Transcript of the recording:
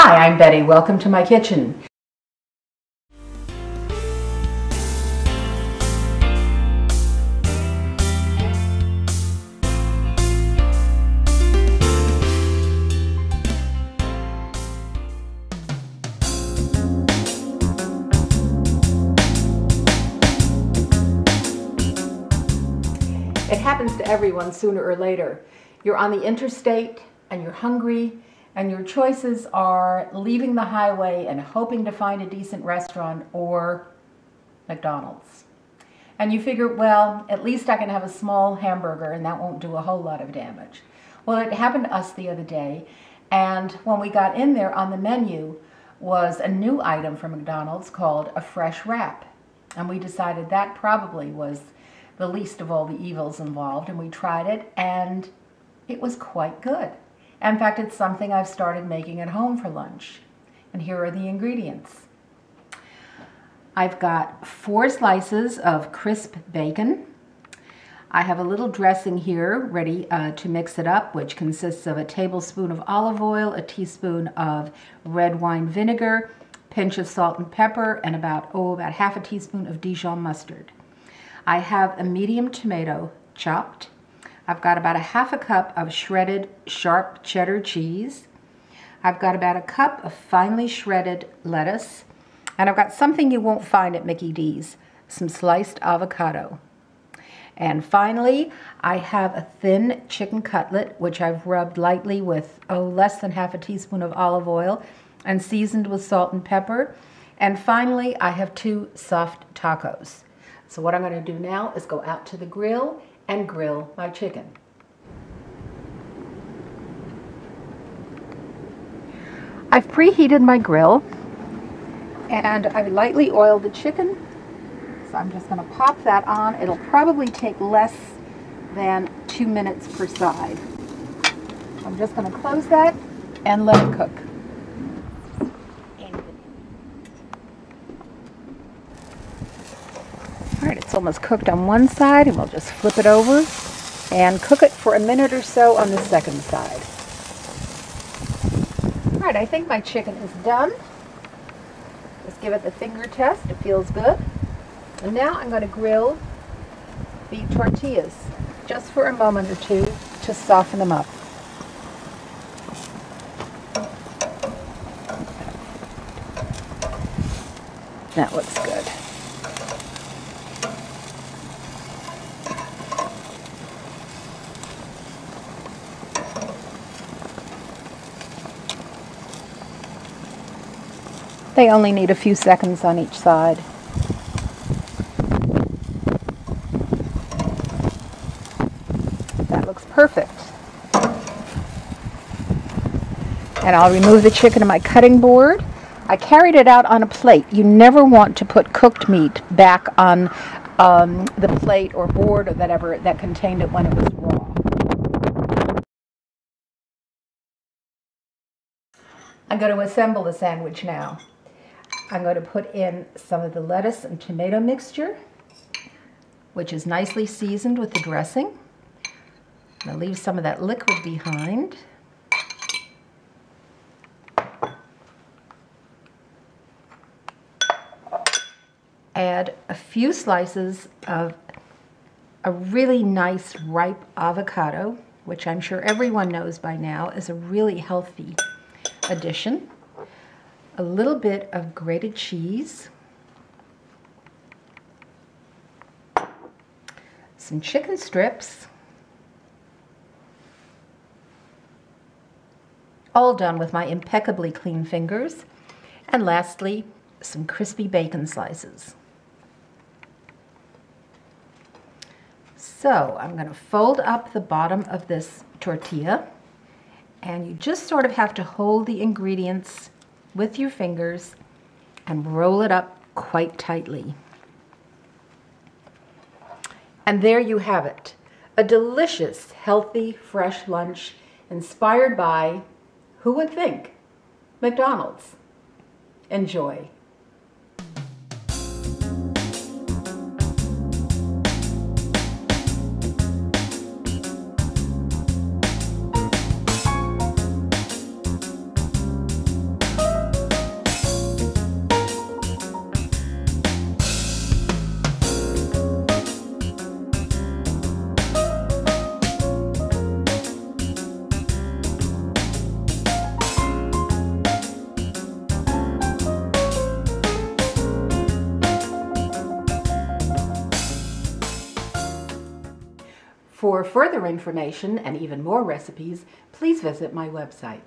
Hi, I'm Betty. Welcome to my kitchen. It happens to everyone sooner or later. You're on the interstate and you're hungry, and your choices are leaving the highway and hoping to find a decent restaurant or McDonald's. And you figure, well, at least I can have a small hamburger and that won't do a whole lot of damage. Well, it happened to us the other day, and when we got in there, on the menu was a new item from McDonald's called a fresh wrap. And we decided that probably was the least of all the evils involved, and we tried it, and it was quite good. In fact, it's something I've started making at home for lunch. And here are the ingredients. I've got 4 slices of crisp bacon. I have a little dressing here ready to mix it up, which consists of a tablespoon of olive oil, a teaspoon of red wine vinegar, pinch of salt and pepper, and about half a teaspoon of Dijon mustard. I have a medium tomato chopped. I've got about a half a cup of shredded sharp cheddar cheese. I've got about a cup of finely shredded lettuce. And I've got something you won't find at Mickey D's, some sliced avocado. And finally, I have a thin chicken cutlet, which I've rubbed lightly with, less than half a teaspoon of olive oil and seasoned with salt and pepper. And finally, I have 2 soft tacos. So what I'm going to do now is go out to the grill and grill my chicken. I've preheated my grill and I lightly oiled the chicken. So I'm just going to pop that on. It'll probably take less than 2 minutes per side. I'm just going to close that and let it cook. All right, it's almost cooked on one side, and we'll just flip it over and cook it for a minute or so on the second side. All right, I think my chicken is done. Just give it the finger test. It feels good. And now I'm going to grill the tortillas just for a moment or two to soften them up. That looks good. They only need a few seconds on each side. That looks perfect. And I'll remove the chicken to my cutting board. I carried it out on a plate. You never want to put cooked meat back on the plate or board or whatever that contained it when it was raw. I'm going to assemble the sandwich now. I'm going to put in some of the lettuce and tomato mixture, which is nicely seasoned with the dressing. I'm going to leave some of that liquid behind. Add a few slices of a really nice ripe avocado, which I'm sure everyone knows by now is a really healthy addition. A little bit of grated cheese, some chicken strips, all done with my impeccably clean fingers, and lastly, some crispy bacon slices. So I'm going to fold up the bottom of this tortilla, and you just sort of have to hold the ingredients with your fingers and roll it up quite tightly. And there you have it, a delicious, healthy, fresh lunch inspired by, who would think, McDonald's. Enjoy. For further information and even more recipes, please visit my website.